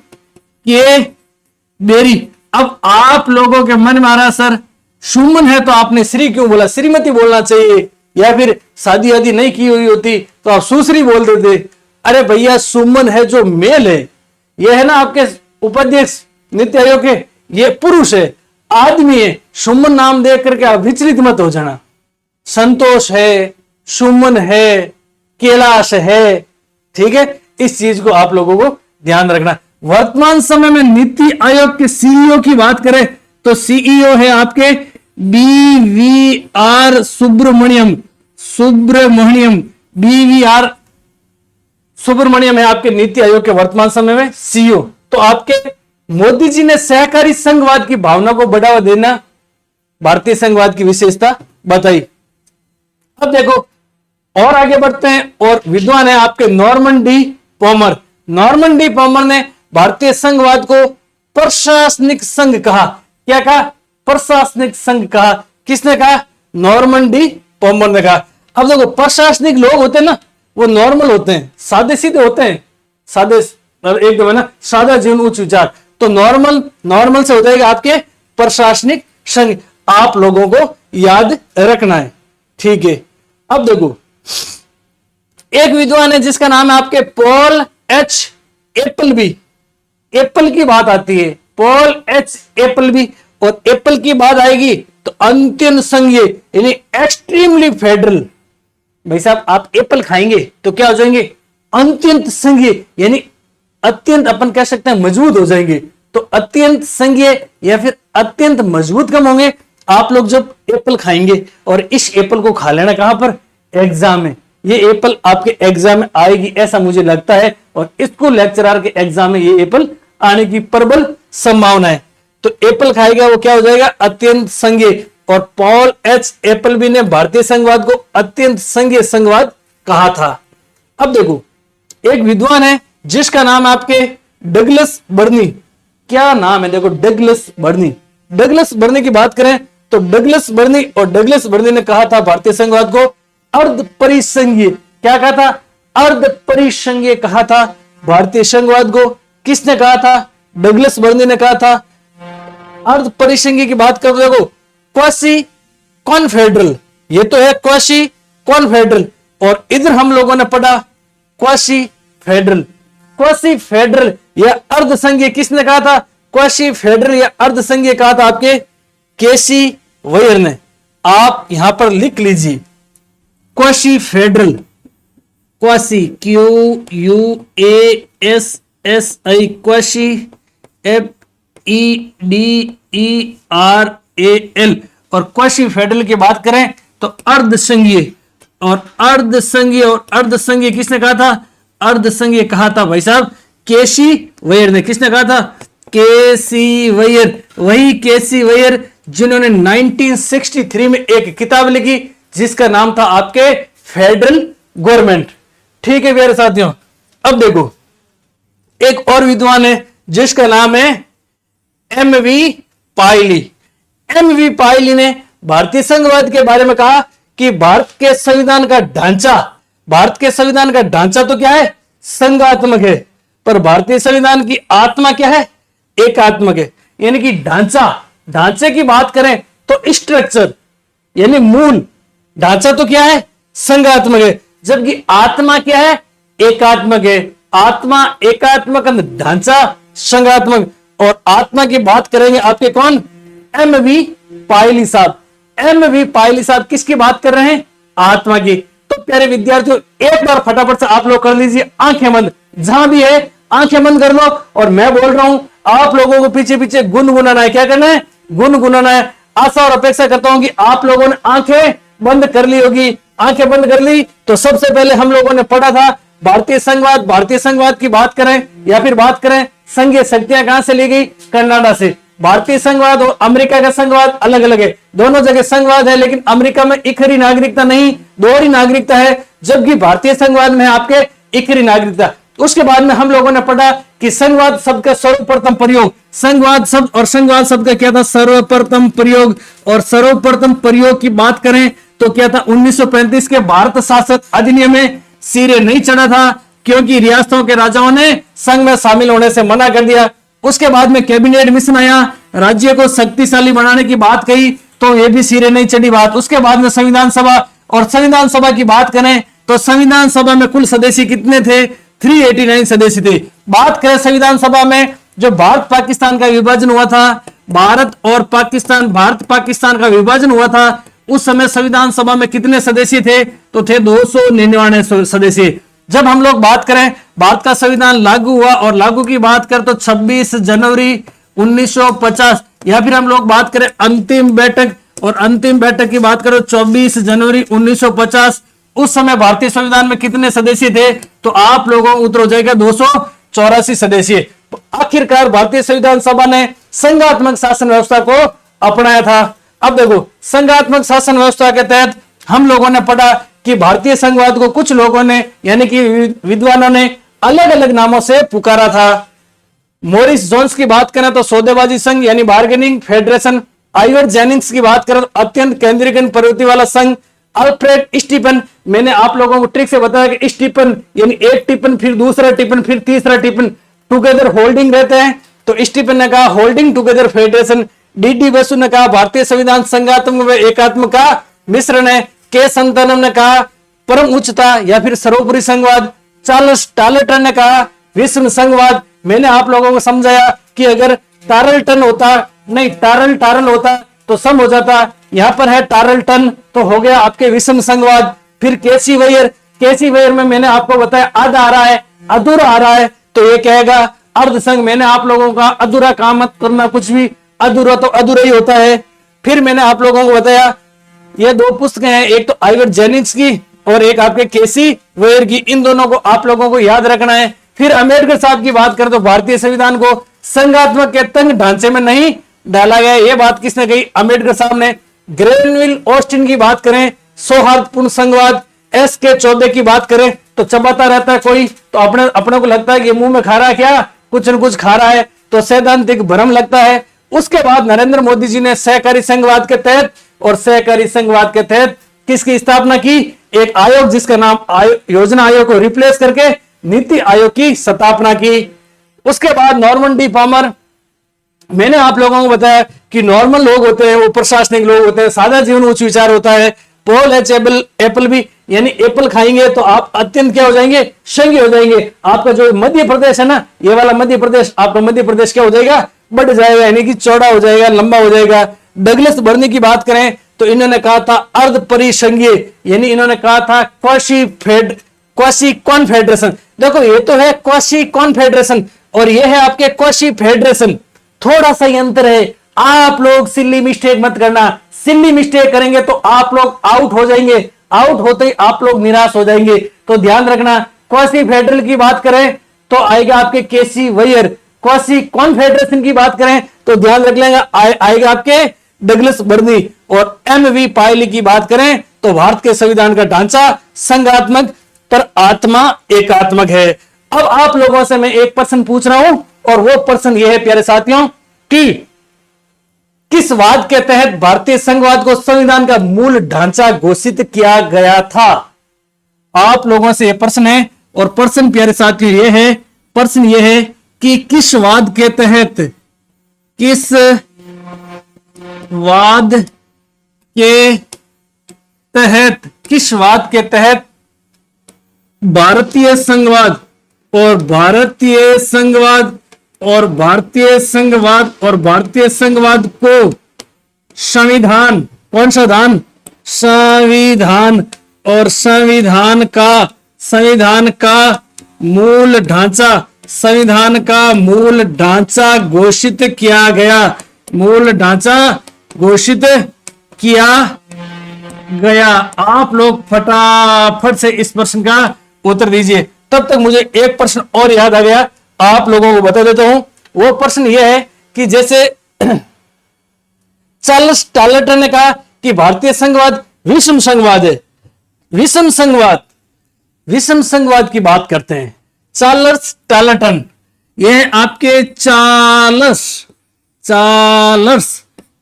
के बेरी। अब आप लोगों के मन में आ रहा सर सुमन है तो आपने श्री क्यों बोला? श्रीमती बोलना चाहिए, या फिर शादी आदि नहीं की हुई होती तो आप सुश्री बोल देते। अरे भैया सुमन है जो मेल है, यह है ना आपके उपाध्यक्ष नीति आयोग के, ये पुरुष है, आदमी है। सुमन नाम देख करके आप विचलित मत हो जाना। संतोष है, सुमन है, कैलाश है, ठीक है, इस चीज को आप लोगों को ध्यान रखना। वर्तमान समय में नीति आयोग के सीईओ की बात करें तो सीईओ है आपके BVR सुब्रमण्यम। BVR सुब्रमण्यम है आपके नीति आयोग के वर्तमान समय में सीईओ। तो आपके मोदी जी ने सहकारी संघवाद की भावना को बढ़ावा देना भारतीय संघवाद की विशेषता बताई। अब देखो और आगे बढ़ते हैं, और विद्वान है आपके नॉर्मन डी पॉमर। नॉर्मन डी पॉमर ने भारतीय संघवाद को प्रशासनिक संघ कहा। क्या कहा? प्रशासनिक संघ कहा। किसने कहा? नॉर्मन डी पॉमर ने कहा। अब देखो प्रशासनिक लोग होते हैं ना, वो नॉर्मल होते हैं, सादे सीधे होते हैं, सादे एकदम है ना, सादा जीवन उच्च विचार। तो नॉर्मल से हो जाएगा आपके प्रशासनिक संघ। आप लोगों को याद रखना है, ठीक है। अब देखो एक विद्वान है जिसका नाम है आपके पॉल एच एप्पलबी। एप्पल की बात आती है, पॉल एच एप्पलबी, और एप्पल की बात आएगी तो अत्यंत संघीय यानी एक्सट्रीमली फेडरल। भाई साहब आप एप्पल खाएंगे तो क्या हो जाएंगे? अत्यंत संघीय यानी अत्यंत अपन कह सकते हैं मजबूत हो जाएंगे। तो अत्यंत संघीय या फिर अत्यंत मजबूत कम होंगे आप लोग जब एप्पल खाएंगे। और इस एप्पल को खा लेना कहां पर? एग्जाम में। ये एप्पल आपके एग्जाम में आएगी ऐसा मुझे लगता है, और स्कूल लेक्चरर के एग्जाम में ये एप्पल आने की प्रबल संभावना है। तो एप्पल खाएगा वो क्या हो जाएगा? अत्यंत संघीय। और पॉल एच एप्पलबी ने भारतीय संघवाद को अत्यंत संघीय संघवाद कहा था। अब देखो एक विद्वान है जिसका नाम आपके डगलस बर्नी। क्या नाम है? देखो डगलस बर्नी। डगलस बर्नी की बात करें तो डगलस बर्नी ने कहा था भारतीय संघवाद को अर्ध परिसंघीय। क्या कहा था? अर्ध परिसंघीय कहा था भारतीय संघवाद को। किसने कहा था? डगलस बर्नी ने कहा था। अर्ध परिसंघीय की बात कर देखो क्वासी कॉन्फेडरल, ये तो है क्वासी कॉन्फेडरल, और इधर हम लोगों ने पढ़ा क्वासी फेडरल। क्वासी फेडरल या अर्ध संघीय किसने कहा था? क्वासी फेडरल या अर्ध संघीय कहा था आपके केसी वयर ने। आप यहां पर लिख लीजिए quasi federal, quasi QUASSI quasi FEDERAL। और क्वासी फेडरल की बात करें तो अर्ध संघीय, और अर्ध संघीय किसने कहा था? अर्ध संघीय कहा था भाई साहब केसी वैयर ने। किसने कहा था? केसी वैयर। वही केसी वैयर जिन्होंने 1963 में एक किताब लिखी जिसका नाम था आपके फेडरल गवर्नमेंट। ठीक है प्यारे साथियों, अब देखो एक और विद्वान है जिसका नाम है एमवी पायली। एमवी पायली ने भारतीय संघवाद के बारे में कहा कि भारत के संविधान का ढांचा तो क्या है? संघात्मक है, पर भारतीय संविधान की आत्मा क्या है? एकात्मक है। यानी कि ढांचे की बात करें तो स्ट्रक्चर यानी मूल ढांचा तो क्या है? संघात्मक है, जबकि आत्मा क्या है? एकात्मक है। आत्मा एकात्मक, ढांचा संघात्मक। और आत्मा की बात करेंगे आपके कौन? एमवी पायली साहब। एमवी पायली साहब किसकी बात कर रहे हैं? आत्मा की। तो प्यारे विद्यार्थियों एक बार फटाफट से आप लोग कर लीजिए आंखें बंद, जहां भी है आंखें बंद कर लो, और मैं बोल रहा हूं आप लोगों को पीछे पीछे गुनगुनाना है। क्या करना है? गुनगुनाना है। आशा और अपेक्षा करता हूं कि आप लोगों ने आंखें बंद कर ली होगी। आंखें बंद कर ली तो सबसे पहले हम लोगों ने पढ़ा था भारतीय संघवाद। भारतीय संघवाद की बात करें या फिर बात करें संघीय शक्तियां कहां से ली गई? कनाडा से। भारतीय संघवाद और अमेरिका का संघवाद अलग अलग है, दोनों जगह संघवाद है, लेकिन अमेरिका में इकहरी नागरिकता नहीं, दोहरी नागरिकता है, जबकि भारतीय संघवाद में आपके इकहरी नागरिकता। उसके बाद में हम लोगों ने पढ़ा कि संघवाद शब्द का सर्वप्रथम प्रयोग, संघवाद शब्द और संघवाद शब्द का क्या था? सर्वप्रथम प्रयोग। और सर्वप्रथम प्रयोग की बात करें तो क्या था? 1935 के भारत शासन अधिनियम में सिरे नहीं चढ़ा था, क्योंकि रियासतों के राजाओं ने संघ में शामिल होने से मना कर दिया। उसके बाद में कैबिनेट मिशन आया, राज्य को शक्तिशाली बनाने की बात कही, तो ये भी सिरे नहीं चढ़ी बात। उसके बाद में संविधान सभा, और संविधान सभा की बात करें तो संविधान सभा में कुल सदस्य कितने थे? 389 सदस्य थे। बात करें संविधान सभा में जो भारत पाकिस्तान का विभाजन हुआ था, भारत पाकिस्तान का विभाजन हुआ था, उस समय संविधान सभा में कितने सदस्य थे? तो थे 299 सदस्य। जब हम लोग बात करें भारत का संविधान लागू हुआ, और लागू की बात करें तो 26 जनवरी 1950, या फिर हम लोग बात करें अंतिम बैठक, और अंतिम बैठक की बात करें 24 जनवरी 1950, उस समय भारतीय संविधान में कितने सदस्य थे? तो आप लोगों को उत्तर हो जाएगा 284 सदस्य। तो आखिरकार भारतीय संविधान सभा ने संघात्मक शासन व्यवस्था को अपनाया था। अब देखो संघात्मक शासन व्यवस्था के तहत हम लोगों ने पढ़ा कि भारतीय संघवाद को कुछ लोगों ने यानी कि विद्वानों ने अलग अलग नामों से पुकारा था। मॉरिस जोन्स की बात करें तो सौदेबाजी संघ यानी बार्गेनिंग फेडरेशन। आइवर जेनिंग्स की बात करें तो अत्यंत केंद्रीकरण प्रवृत्ति वाला संघ। अल्फ्रेड स्टीफन, मैंने आप लोगों को ट्रिक से बताया कि स्टीफन यानी एक टिप्पण, फिर दूसरा टिप्पण, फिर तीसरा टिप्पण, टुगेदर होल्डिंग रहते हैं, तो स्टीफन ने कहा holding together federation. D Basu ने कहा भारतीय संविधान संघात्मक व एकात्मक का मिश्रण है। के संतानम ने कहा परम उच्चता या फिर सर्वोपरि संघवाद। चार्ल्स टार्लेटन ने कहा विश्व संघवाद। मैंने आप लोगों को समझाया कि अगर टार्लेटन होता, नहीं टारल होता तो सम हो जाता, यहां पर है टार्लेटन, तो हो गया आपके विषम संघवाद। फिर केसी वैयर में मैंने आपको बताया आधा आ रहा है, अधूरा आ रहा है, तो ये कहेगा अर्ध संघ। मैंने आप लोगों का अधूरा काम मत करना, कुछ भी अधूरा तो अधूरा ही होता है। फिर मैंने आप लोगों को बताया ये दो पुस्तकें हैं, एक तो आइवर जेनिंग्स की और एक आपके केसी वैयर की, इन दोनों को आप लोगों को याद रखना है। फिर अम्बेडकर साहब की बात करें तो भारतीय संविधान को संघात्मक के तंग ढांचे में नहीं डाला गया, ये बात किसने कही? अम्बेडकर साहब ने। ग्रेनविल ऑस्टिन की बात करें सौहार्दपूर्ण संघवाद। SK चौबे की बात करें तो चबाता रहता है कोई, तो अपने को लगता है कि मुंह में खा रहा है, क्या कुछ न कुछ खा रहा है, तो सैद्धांतिक भ्रम लगता है। उसके बाद नरेंद्र मोदी जी ने सहकारी संघवाद के तहत किसकी स्थापना की? एक आयोग जिसका नाम योजना आयोग को रिप्लेस करके नीति आयोग की स्थापना की। उसके बाद नॉर्मन डी पामर, मैंने आप लोगों को बताया कि नॉर्मल लोग होते हैं वो प्रशासनिक लोग होते हैं, सादा जीवन उच्च विचार होता है। पॉल एच एप्पल भी, यानी एप्पल खाएंगे तो आप अत्यंत क्या हो जाएंगे? संघी हो जाएंगे। आपका जो मध्य प्रदेश है ना, ये वाला मध्य प्रदेश, आपका मध्य प्रदेश क्या हो जाएगा? बढ़ जाएगा, यानी कि चौड़ा हो जाएगा, लंबा हो जाएगा। डगलस बर्नी की बात करें तो इन्होंने कहा था अर्ध परिसंघीय, यानी इन्होंने कहा था क्वासी कॉन्फेडरेशन। देखो ये तो है क्वासी कॉन्फेडरेशन और ये है आपके क्वासी फेडरेशन, थोड़ा सा ही अंतर है। आप लोग सिल्ली मिस्टेक मत करना, सिल्ली मिस्टेक करेंगे तो आप लोग आउट हो जाएंगे, आउट होते ही आप लोग निराश हो जाएंगे, तो ध्यान रखना। क्वासी फेडरल की बात करें तो आएगा आपके केसी वैयर। क्वासी कॉन्फेडरेशन की बात करें तो ध्यान रख लेंगे आएगा आपके डगलस बर्नी। और एमवी पायली की बात करें तो भारत के संविधान का ढांचा संघात्मक पर आत्मा एकात्मक है। अब आप लोगों से मैं एक प्रश्न पूछ रहा हूं और वो प्रश्न यह है प्यारे साथियों कि किस वाद के तहत भारतीय संघवाद को संविधान का मूल ढांचा घोषित किया गया था। आप लोगों से यह प्रश्न है और प्रश्न प्यारे साथियों यह है कि किस वाद के तहत भारतीय संघवाद और भारतीय संघवाद को संविधान, कौन सा दान, संविधान और संविधान का मूल ढांचा घोषित किया गया। आप लोग फटाफट से इस प्रश्न का उत्तर दीजिए। तब तक मुझे एक प्रश्न और याद आ गया, आप लोगों को बता देता हूं। वो प्रश्न यह है कि जैसे चार्ल्स टार्लेटन ने कहा कि भारतीय संघवाद विषम संघवाद है, विषम संघवाद की बात करते हैं। चार्ल्स टार्लेटन, यह आपके चार्ल्स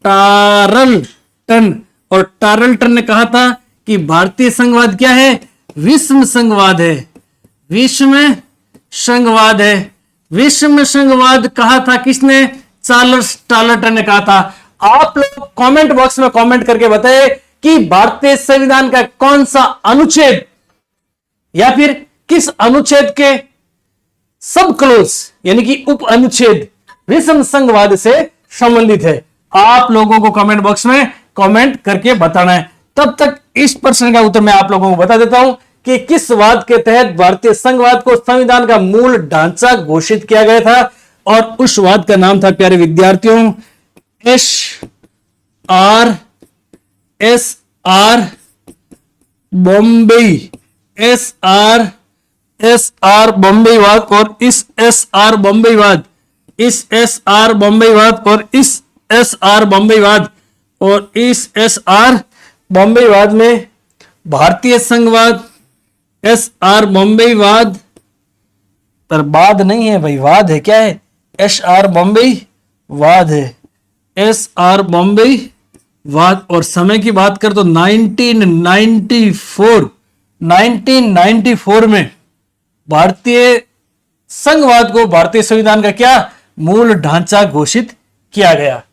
टार्लेटन, और टार्लेटन ने कहा था कि भारतीय संघवाद क्या है, विषम संघवाद है। विषम संघवाद कहा था किसने, चार्ल्स टार्लेटन ने कहा था। आप लोग कमेंट बॉक्स में कमेंट करके बताएं कि भारतीय संविधान का कौन सा अनुच्छेद या फिर किस अनुच्छेद के सब क्लोज यानी कि उप अनुच्छेद विषम संघवाद से संबंधित है। आप लोगों को कमेंट बॉक्स में कमेंट करके बताना है। तब तक इस प्रश्न का उत्तर मैं आप लोगों को बता देता हूं कि किस वाद के तहत भारतीय संघवाद को संविधान का मूल ढांचा घोषित किया गया था, और उस वाद का नाम था प्यारे विद्यार्थियों एस आर बॉम्बे वाद। और इस एस आर बॉम्बे वाद में भारतीय संघवाद, एस आर बॉम्बे वाद पर वाद नहीं है भाई, वाद है, क्या है, एस आर बॉम्बे वाद है, एस आर बॉम्बे वाद। और समय की बात कर तो 1994 में भारतीय संघवाद को भारतीय संविधान का क्या मूल ढांचा घोषित किया गया।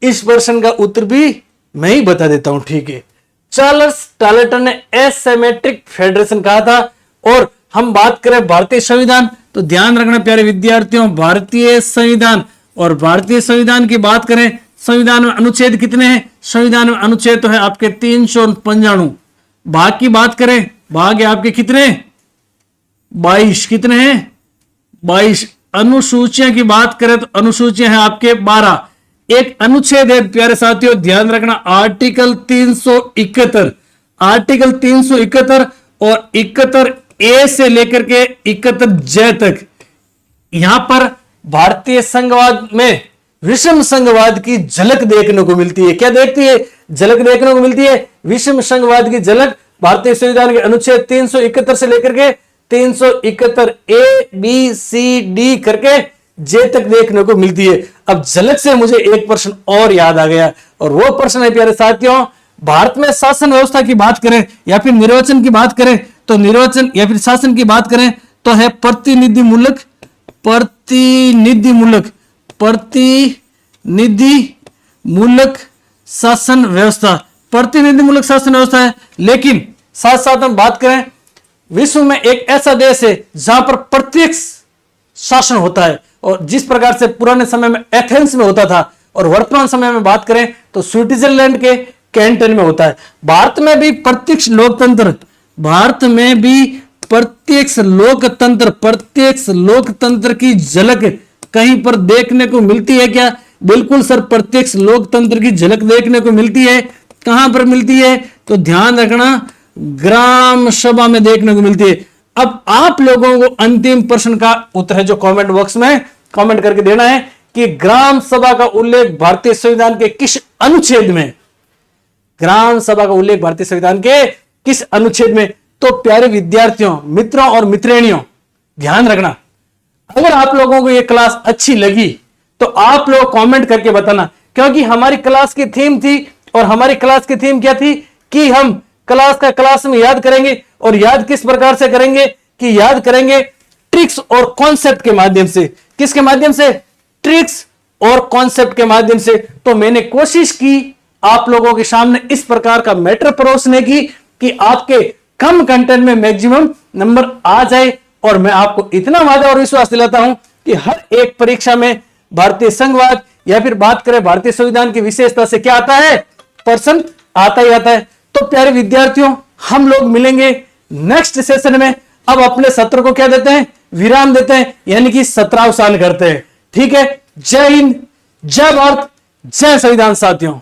इस प्रश्न का उत्तर भी मैं ही बता देता हूं, ठीक है। चार्ल्स टार्लेटन ने एसिमेट्रिक फेडरेशन कहा था। और हम बात करें भारतीय संविधान तो ध्यान रखना प्यारे विद्यार्थियों, भारतीय संविधान और भारतीय संविधान की बात करें, संविधान में अनुच्छेद कितने हैं, संविधान में अनुच्छेद तो है आपके 395। भाग की बात करें, भाग है आपके कितने, 22, कितने हैं, 22। अनुसूचियां की बात करें तो अनुसूचियां हैं आपके 12। एक अनुच्छेद है प्यारे साथियों, ध्यान रखना, आर्टिकल 371, आर्टिकल 371 और 71A से लेकर के 71J तक। यहां पर भारतीय संघवाद में विषम संघवाद की झलक देखने को मिलती है। क्या देखती है, झलक देखने को मिलती है, विषम संघवाद की झलक भारतीय संविधान के अनुच्छेद 371 से लेकर के 371A, B, C, D करके जे तक देखने को मिलती है। अब झलक से मुझे एक प्रश्न और याद आ गया, और वो प्रश्न है प्यारे साथियों, भारत में शासन व्यवस्था की बात करें या फिर निर्वाचन की बात करें तो निर्वाचन या फिर शासन की बात करें तो है प्रतिनिधिमूलक शासन व्यवस्था, प्रतिनिधिमूलक शासन व्यवस्था है। लेकिन साथ साथ हम बात करें, विश्व में एक ऐसा देश है जहां पर प्रत्यक्ष शासन होता है, और जिस प्रकार से पुराने समय में एथेंस में होता था और वर्तमान समय में बात करें तो स्विट्जरलैंड के कैंटन में होता है। भारत में भी प्रत्यक्ष लोकतंत्र की झलक कहीं पर देखने को मिलती है क्या? बिल्कुल सर, प्रत्यक्ष लोकतंत्र की झलक देखने को मिलती है। कहां पर मिलती है तो ध्यान रखना, ग्राम सभा में देखने को मिलती है। अब आप लोगों को अंतिम प्रश्न का उत्तर है जो कमेंट बॉक्स में कमेंट करके देना है कि ग्राम सभा का उल्लेख भारतीय संविधान के किस अनुच्छेद में, ग्राम सभा का उल्लेख भारतीय संविधान के किस अनुच्छेद में। तो प्यारे विद्यार्थियों, मित्रों और मित्रेणियों, ध्यान रखना, अगर आप लोगों को यह क्लास अच्छी लगी तो आप लोग कमेंट करके बताना, क्योंकि हमारी क्लास की थीम थी, और हमारी क्लास की थीम क्या थी कि हम क्लास में याद करेंगे। और याद किस प्रकार से करेंगे कि याद करेंगे ट्रिक्स और कॉन्सेप्ट के माध्यम से। किसके माध्यम से? ट्रिक्स और कॉन्सेप्ट के माध्यम से। तो मैंने कोशिश की आप लोगों के सामने इस प्रकार का मैटर परोसने की कि आपके कम कंटेंट में मैक्सिमम नंबर आ जाए। और मैं आपको इतना वादा और विश्वास दिलाता हूं कि हर एक परीक्षा में भारतीय संघवाद या फिर बात करें भारतीय संविधान की विशेषता से क्या आता है, प्रश्न आता ही आता है। तो प्यारे विद्यार्थियों, हम लोग मिलेंगे नेक्स्ट सेशन में। अब अपने सत्र को क्या देते हैं, विराम देते हैं, यानी कि सत्रावसान करते हैं। ठीक है। जय हिंद, जय भारत, जय संविधान साथियों।